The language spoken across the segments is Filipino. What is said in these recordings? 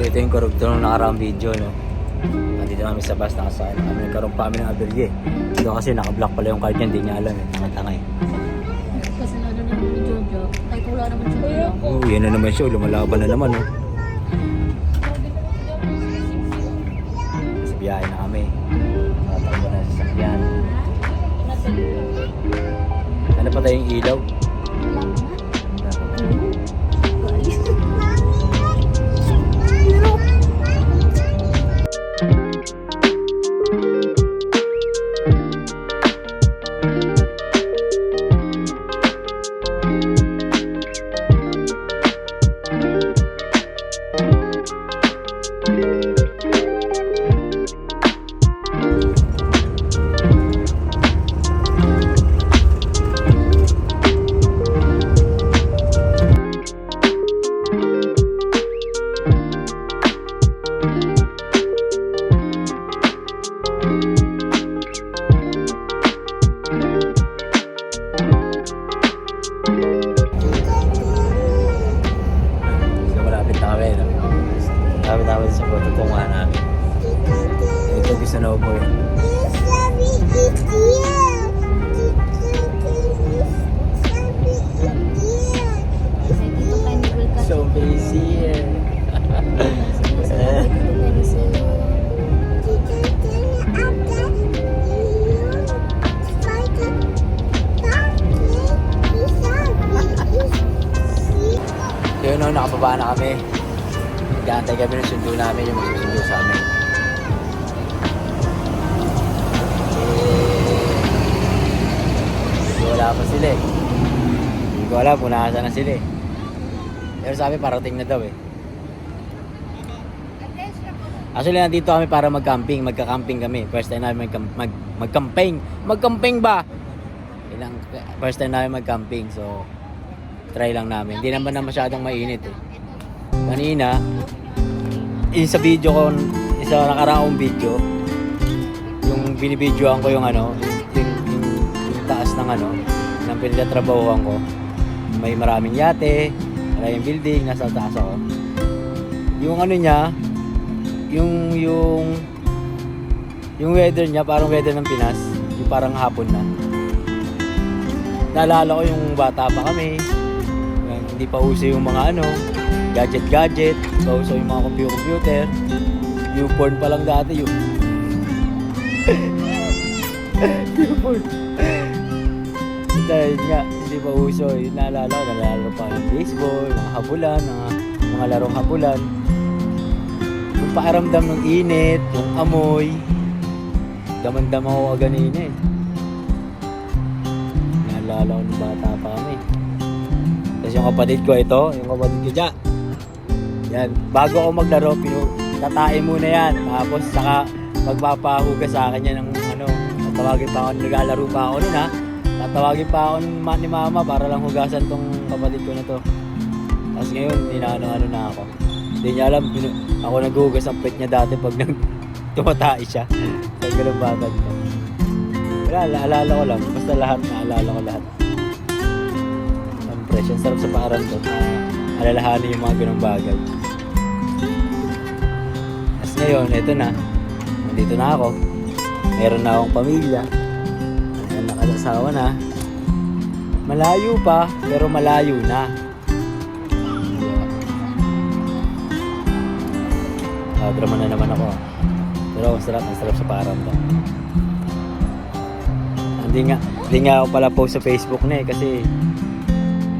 So ito yung korupto nung nakaraang video, no? Nandito kami sa bus, nakasakay na kami. Nagkaroon pa kami ng aberye. Ito kasi nakablock pala yung card niya, hindi niya alam eh. Tanga-tanga eh. Kasi nadoon na yung Jojo. Ay, wala naman siya. Oo, yan na naman siya. Lumalaban na naman, no? Kasi biyahe na kami. Nakatakbo na sa sasakyan. Ano pa tayong ilaw? Malapit sa patutunguhan namin. Ito gusto na po yun. So busy eh. Yun o, nakababa na kami. Nag-aantay kami ng sundo namin, yung magsusundo sa amin. Wala pa sila eh. Hindi ko alam kung nakasa na sila eh. Pero sabi parating na daw eh. Actually nandito kami para mag-camping, magka-camping kami. First time namin mag-camping. Mag-camping ba? First time namin mag-camping, so try lang namin. Hindi naman na masyadong mainit eh. Kanina, sa video ko, isa nakaraang video, yung binibidyoan ko yung ano, yung taas ng ano, ng pinagtatrabahuan ko. May maraming yate, maraming building, nasa taas ako. Yung ano niya, yung weather niya, parang weather ng Pinas, yung parang hapon na. Naalala ko yung bata pa kami, hindi pa uso yung mga ano, gadget, so yung mga computer, newborn pa lang dati yung newborn. Dahil nga, hindi pa uso, yung nalalo pa ng baseball, mga habulan, mga larong habulan. Yung paaramdam ng init, yung amoy, damandam ako ganina eh. Naalala ko ng bata pa kami. Tapos yung kapatid ko ito, yung kapatid ko dyan. Yan, bago ako maglaro, tatain muna yan. Tapos saka magpapahugas sa akin yan ng ano, tatawagin pa ako, naglalaro pa ako nun ha. Tatawagin pa ako ni mama para lang hugasan tong kapatid ko na to. Tapos ngayon, inaano-ano na ako. Hindi niya alam, ako naghuhugas ang pet niya dati pag tumatay siya. Sa ganun bagad ko. Wala, alala ko lang. Basta lahat, naalala ko lahat. Ang presyo, sarap sa paaram to. Alalahanin yung mga ganung bagay. Tapos ngayon, eto na. Nandito na ako. Meron na akong pamilya. Nakalasawa na. Malayo pa, pero malayo na. Drama na naman ako. Pero ang sarap sa paaram to. Hindi nga ako pala post sa Facebook na eh, kasi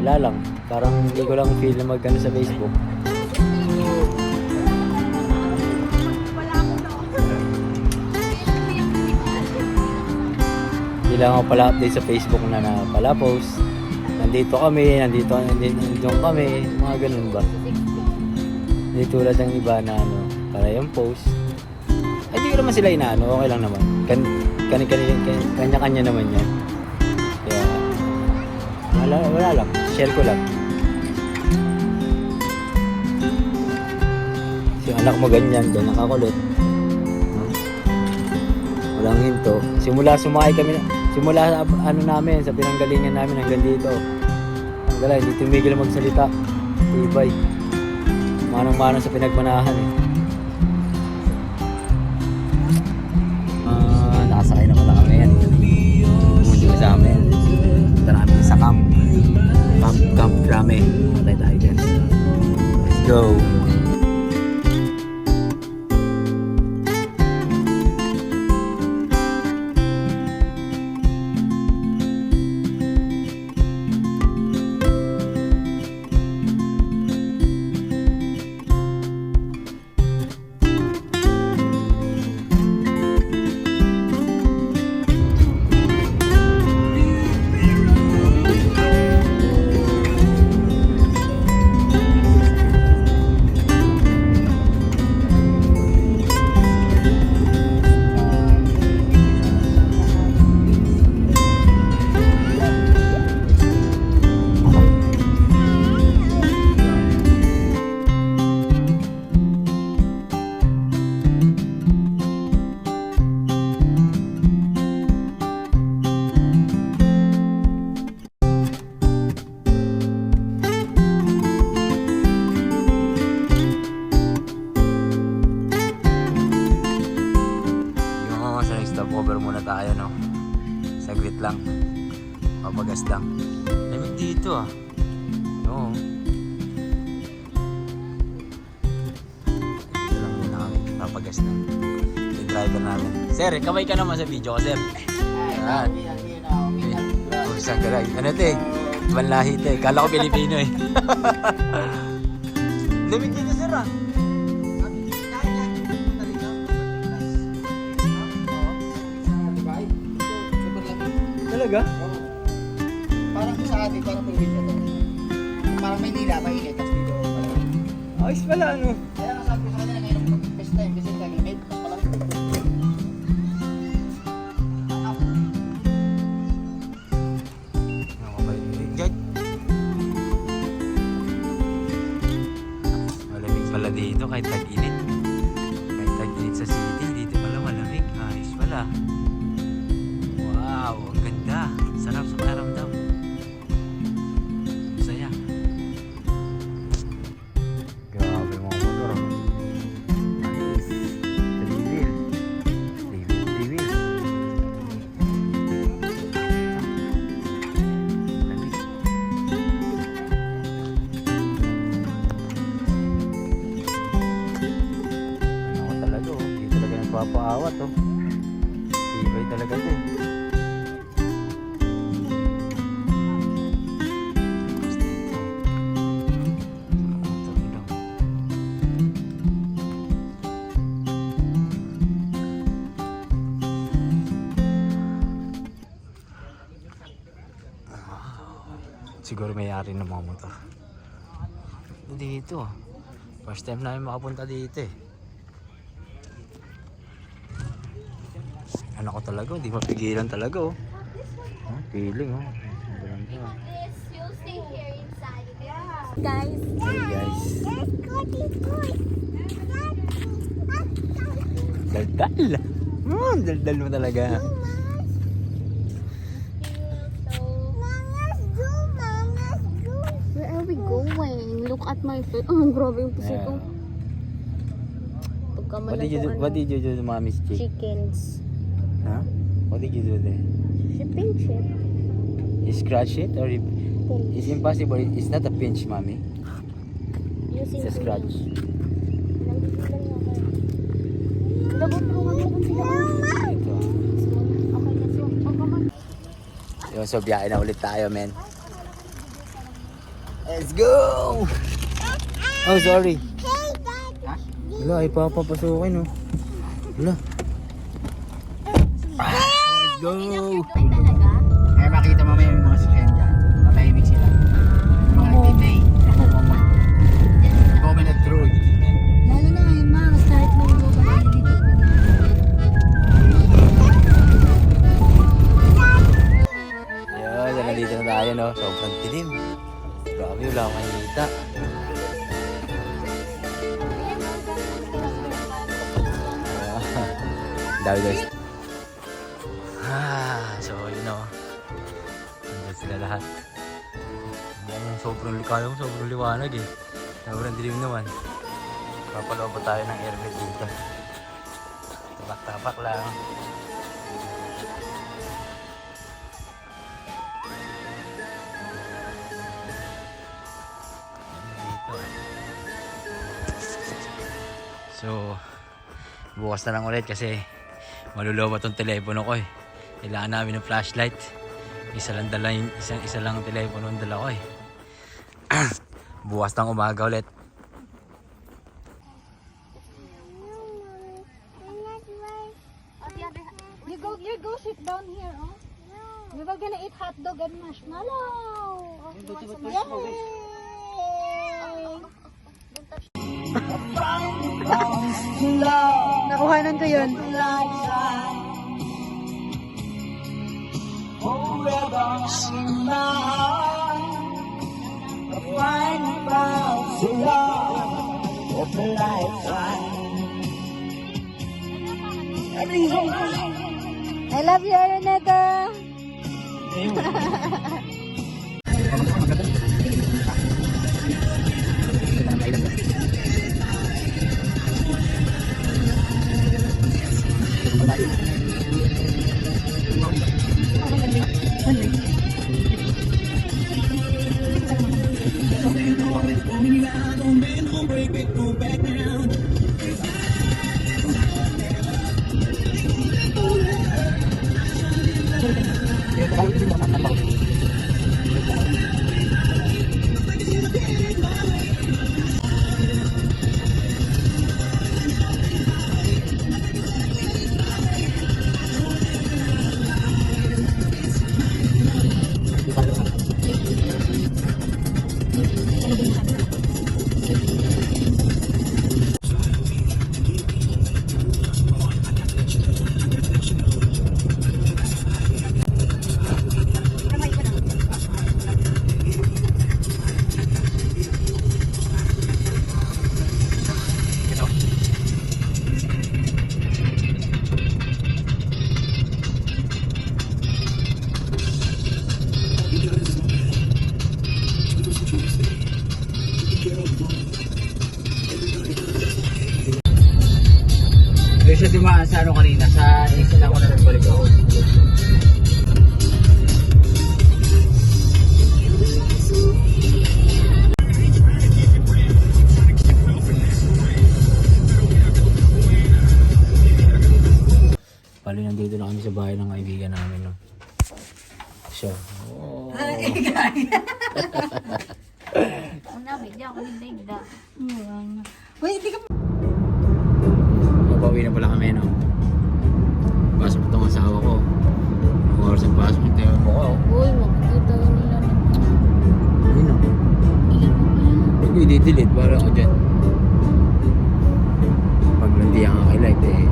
wala lang. Parang hindi ko lang feel na mag-ano sa Facebook. Hindi lang ako pala update sa Facebook na pala post. Nandito kami, nandito kami, mga ganun ba. Hindi tulad ng iba na ano, para yung post. Ay, hindi ko naman sila inaano, okay lang naman. Kanya-kanya naman yan. Kaya, wala lang, share ko lang. Yung anak mo ganyan nakakulit. Walang hinto. Simula ano namin, sa pinanggalingan namin hanggang dito. Hindi tumigil magsalita. Tibay. Mga Manang-manang sa pinagmanahan eh. Nakasakay na pala kami yan. Pumunta ka sa amin. Punta namin sa camp. Camp Grame. Matay tayo dyan. Let's go! Stopover muna tayo, no? Saglit lang. Papagas lang. Lamig dito ah. Oo. Dito lang muna kami. Papagas lang. Yung driver namin. Sir, kamay ka naman sa video ko, sir. Ayan. Oh, isang galag. Ano ito eh? Ibang lahi ito eh. Kala ko Pilipino eh. Lamig dito, sir ah. Talaga? Oo. Parang sa atin, parang probinsya to. Parang Maynila, mainit, tapos dito. Ayos pala, ano? Kaya nasabi ko sa kanila ngayon, best time kasi tag-init, mas malamig. Malamig pala dito kahit tag-init. Kahit tag-init sa city, dito pala malamig. Ayos pala. Wow, ang ganda. Sarap sa pakiramdam. Saya. Grabe mga motor. Nice. 3-wheel. 3-wheel. Lamig. Ano talaga oh. Hindi talaga nagpapaawat oh. Tibay talaga ito eh. Siguro may-ari ng mga motor. Dito. First time namin makapunta dito eh. Ano ko talaga, hindi mapigilan talaga oh. Feeling oh. You'll stay here inside. Yeah. Guys. Hey guys. Daldal. Daldal mo talaga. Where are we going? Look at my foot. Oh, grabe yung puso ko. What did you do to mommy's Chickens. Huh? What did you do there? She pinch it. You scratch it or it's impossible. It's not a pinch, mommy. Using It's a scratch. Dapat tulungan mo kung sila. Ito. Okay, let's go. Oh, come on. Yung so biyahe na ulit tayo, men. Let's go! Oh, sorry. Wala, ay papapasukin, oh. Wala. Let's go! Talaga? Kaya makita mo yung mga sasyan dyan. Matahimik sila. Yung mga titay. Moment of truth. Lalo na ngayon, ma. Start mo yung lupa dito. Ayun, so nandito na tayo, no? Sobrang tilim. Grabe, wala akong makikita. Dami guys. So yun o. Nandun sila lahat. Sobrang liwanag eh. Sobrang dilim naman. Papalobo tayo ng airbed dito. Tapak-tapak lang. Dito. So, bukas na lang ulit kasi malulobat tong telepono ko eh. Kailangan namin ng flashlight. Isa lang telepono ang dala ko eh. Bukas ng umaga ulit. You go sit down here, oh. We were gonna eat hot dog and marshmallow. Nakuhanan ko yun. I love you, Araneta. Doon siya dumaan sa ano kanina, sa exit ako na nagbalik ako. Pali nandito na kami sa bahay ng kaibigan namin. No? So, Una, bigyan ako ng daigda. Wait, hindi ka... Mabawi na pala kami, no? Pasok itong asawa ko. Ang oras ang pasok, hindi mo ko. Uy, makikita ko nila na. Ayun, no? Huwag ko i-delete para ako dyan. Pag hindi ang highlight, eh.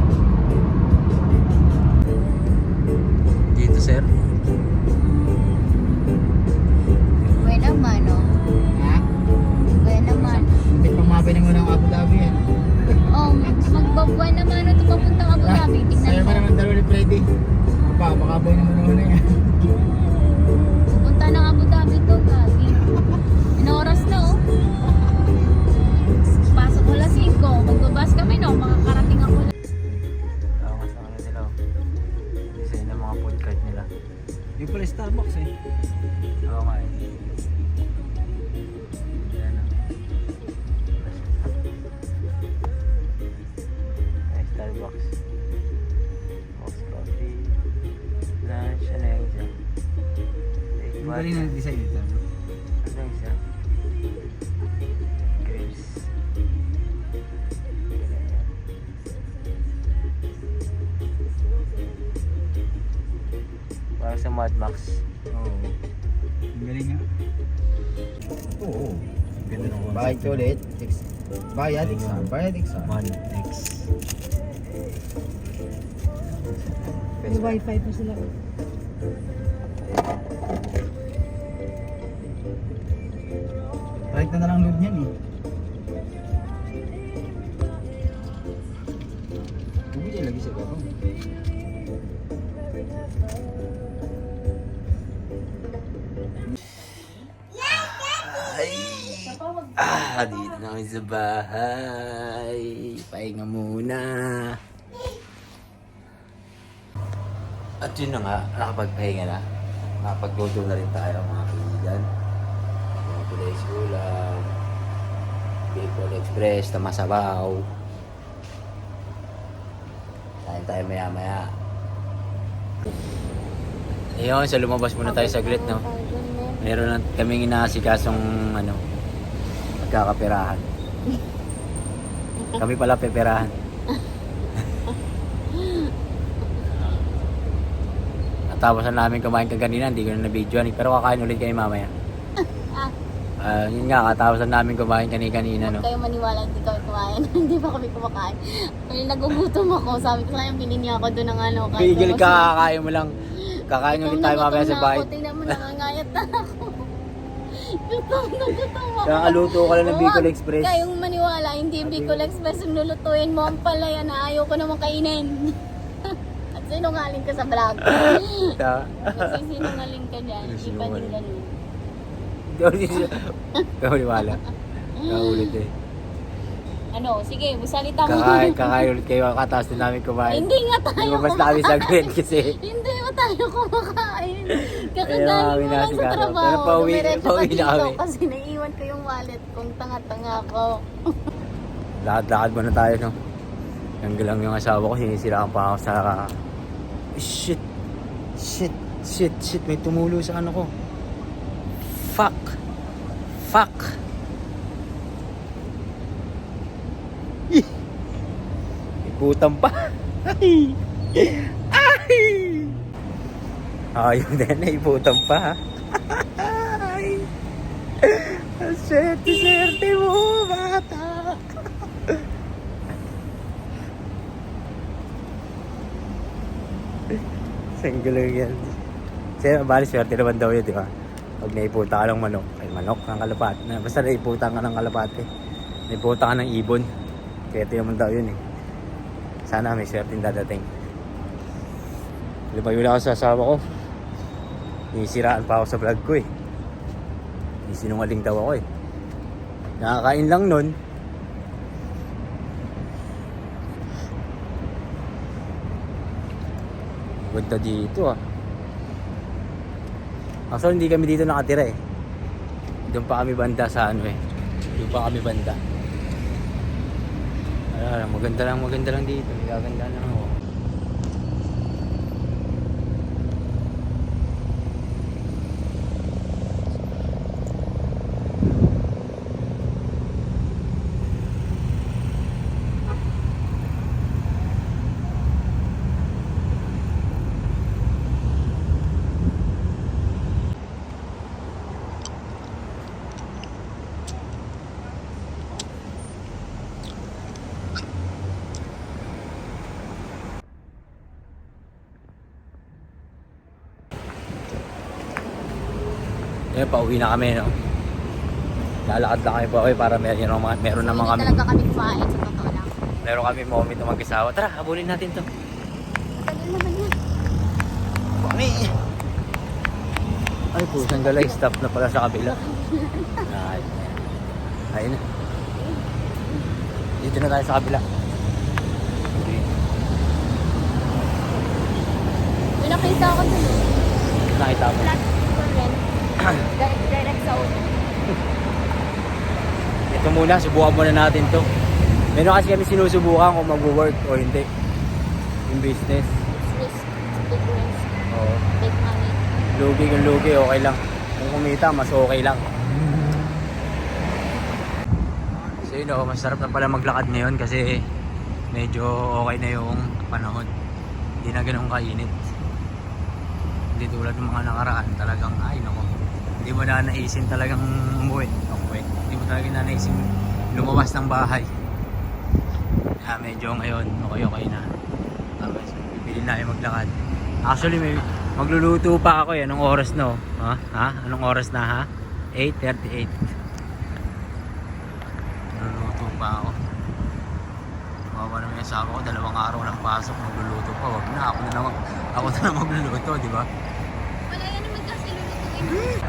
Dito, sir. Buwan naman, oh. Ha? Buwan naman. Hindi pa mabay na muna ang Abu Dhabi yan. Oh, magbabuan naman ito papuntang Abu Dhabi. Sa'yo Tignan pa mo. naman dalawa ni Freddy. Makaboy na muna yan. Pupunta ng Abu Dhabi to, Gabi. Inoras na, oh. Pasok ko lang 5. Magbabas kami, no? Makakarating ako lang. Tawas na kami nila. Design ng mga food cart nila. Yung pala Starbucks eh. Oo nga eh. Yan o. Ay, Starbucks. Box coffee. Lunch. Ano yung isa? Take Yung what? galing na design ito. Ano yung isa? Grapes. Parang sa Mad Max. Oo. Yung galing nga. Oo. Ganda ng concept. Bayad ka ulit. Bayad, exam. Bayad, exam. One X. May wifi pa sila. Balik na lang load niyan eh. Huwag niya lagi sa baba. Dito na kami sa bahay. Pahinga muna. At yun na nga, nakapagpahinga na. Nakapagluto na rin tayo mga kaibigan. Mga today's ulam. Bacon Express na masabaw. Kain tayo maya maya. Ayun, so lumabas muna tayo saglit, no? Meron na kaming inaasikasong magkakaperahan. Kami pala peperahan. Natapos na namin kumain kaganina, hindi ko na na-videoan. Pero kakain ulit kayo mamaya. Yun nga, katapos na namin kumain kanina, no? Kayo maniwala, hindi kami kumain. Hindi pa kami kumakain. May nagugutom ako. Sabi ko sa'yo, pinili ako doon ng kahit Pigil ano. ka, kakain mo lang. Kakain ulit tayo mamaya sa bahay. Tingnan mo, nangangayat na ako. Gutom na gutom ako. Kakaluto ka lang ng Bicol Express. Kayong maniwala, hindi yung Bicol Express yung lulutuin mo. Ang palaya na ayaw ko naman kainin. At sinungaling ka sa vlog. Kasi sinungaling ka dyan. Hindi pa din ganun. Kawaliwala. Kaulit eh. Ano, sige, magsalita mo. Kakain ulit kayo, katapos din namin kumain. Hindi nga tayo Lumabas na kami saglit kasi. Hindi mo tayo kumakain. Ayun, Kakagaling mo lang sa nasikasa. trabaho. Pero pauwi Dumiretso ka na dito kami. kasi naiiwan ko yung wallet kung tanga-tanga ako. Lakad-lakad muna tayo, no? Hanggang yung asawa ko, sinisiraan pa ako sa... Shit! May tumulo sa ano ko. Fuck! Ikutan pa! Ayun din, naiputan pa. Swerte mo, bata! Sanggalang yan. Kasi bali swerte naman daw yun, di ba? Pag naiputa ka ng manok, ay manok ng kalapat. Basta naiputa ka ng kalapate. Naiputa ka ng ibon. Swerte naman daw yun eh. Sana may swerte yung dadating. Lumayo na ako sa asawa ko. Inisiraan pa ako sa vlog ko eh. Sinungaling daw ako eh. Nakakain lang nun. Ganda dito ah. Actually hindi kami dito nakatira eh. Doon pa kami banda sa ano eh. Doon pa kami banda. Maganda lang dito. Gaganda lang ako. Ngayon, pauwi na kami, no? Lalakad lang kami pa kami para meron naman kami. Hindi talaga kami kumain sa totoo lang. Meron kami moment na mag-isawa. Tara, habulin natin to. Tagal naman yan. Kami! Ay, pusang galay. Stop na pala sa kabila. Ayun na. Dito na tayo sa kabila. May nakita ako dun. Nakita mo. Flat direct sa auto. Ito muna, subukan muna natin to. Meron kasi kami sinusubukan kung mag-work o hindi. Yung business. Risk, big risk, Oo. big money. Lugi kung lugi, okay lang. Kung kumita, mas okay lang. So yun o, masarap na pala maglakad ngayon kasi medyo okay na yung panahon. Hindi na ganun kainit. Hindi tulad ng mga nakaraan, talagang ay nako. Hindi mo na naisin talagang umuwi. Hindi mo talaga na naisin lumabas ng bahay. Kaya medyo ngayon, okay na. Tapos, pipili na yung maglakad. Actually, magluluto pa ako eh. Anong oras no? Ha? Anong oras na ha? 8:38. Magluluto pa ako. Bawa naman yung asawa ko, 2 araw ng pasok, magluluto pa. Wag na, ako na lang magluluto, di ba? Wala yan naman kasi lulutuin.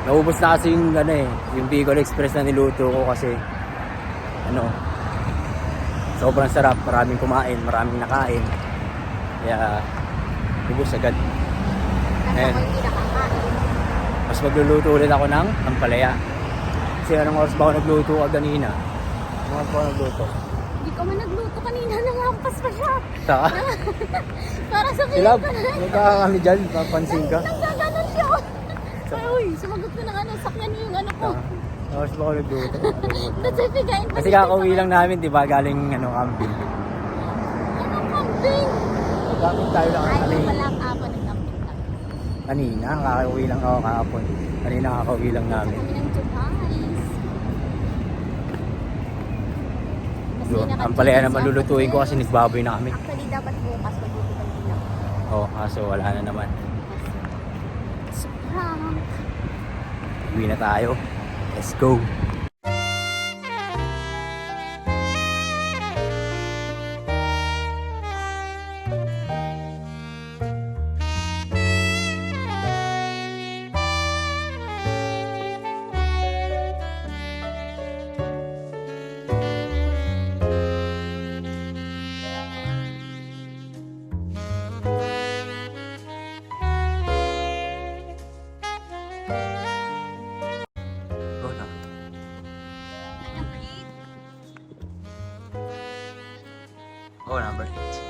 Naubos na kasi yung ano eh, yung Bicol Express na niluto ko kasi ano, sobrang sarap, maraming kumain, maraming nakain. Kaya ubos agad. Ayan. Ako hindi nakakain. Mas magluluto ulit ako ng ampalaya. Kasi anong oras ba ako nagluto kanina? Anong oras ba ako nagluto? Hindi ka man nagluto kanina, nangampas pa siya. Saka? Para sa Sila, ka. magkaka kami dyan, papansin ka. Nanggaganon siya. Ay, uy, sumagot ko ng ano, sakyan niyo yung ano ko. Anong oras ba ako nagluto? Nagsipigain pa Kasi siya kakauwi sa- lang namin, di ba? Galing ano, camping. Anong kambing? Camping tayo lang Ay, kami. yung pala ang apo ng kambing lang. Kanina, kakauwi lang ako kahapon. Kanina kakauwi lang namin. Kami ng Juhais. Ang palaya na malulutuin ko kasi nagbaboy na kami. Actually, dapat bukas magluto kami lang. Oh, kaso wala na naman. Prank. Uwi na tayo. Let's go. Go na. Oh, number 8.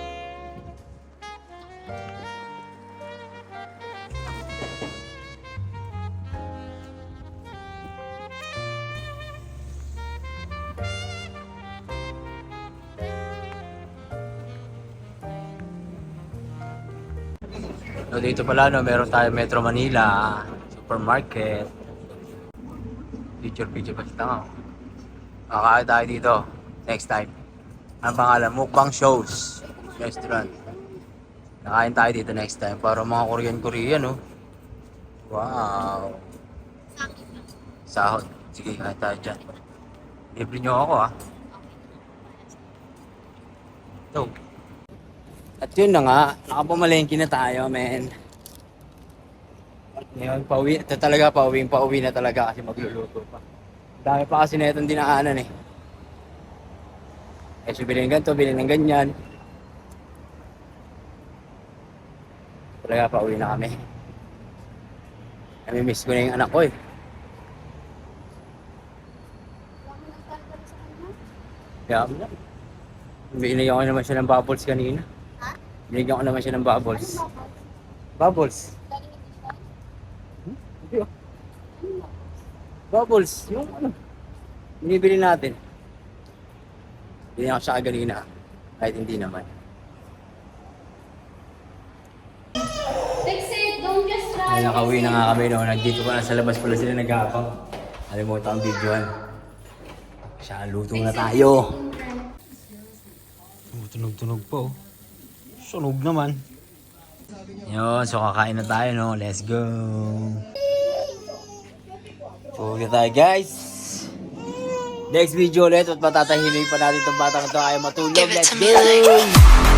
So, dito pala, no, meron tayo Metro Manila, supermarket. Picture pa kita nga. Makakain tayo dito next time. Ang pangalan, Mukbang Shows Restaurant. Nakain tayo dito next time para mga Korean, no? Wow. Sahod. Sige, kain tayo dyan. Libre nyo ako, ha? Ito. At yun na nga, nakapamalengke na tayo, men. Ngayon, pauwi. Ito talaga, pauwi na talaga kasi magluluto pa. Dami pa kasi na itong dinaanan eh. Eh, so bilhin ganito, bilhin ng ganyan. Talaga, pauwi na kami. Nami-miss ko na yung anak ko eh. Kaya, binigyan ko naman siya ng bubbles kanina. Ha? Binigyan ko naman siya ng bubbles. Bubbles? Hindi oh. Bubbles, yung ano, binibili natin. Binigyan ko siya kanina, kahit hindi naman. Fix it, don't just try. Ay, nakauwi na nga kami, no? Nandito pa na sa labas pala sila nag-aabang. Alimutan ang videoan. Siya, luto na tayo. Tunog-tunog pa, oh. Sunog naman. Yun, so kakain na tayo, no? Let's go. Tulog na tayo, guys. Next video ulit at matatahimik pa natin itong batang ito. Ayaw matulog. Let's go!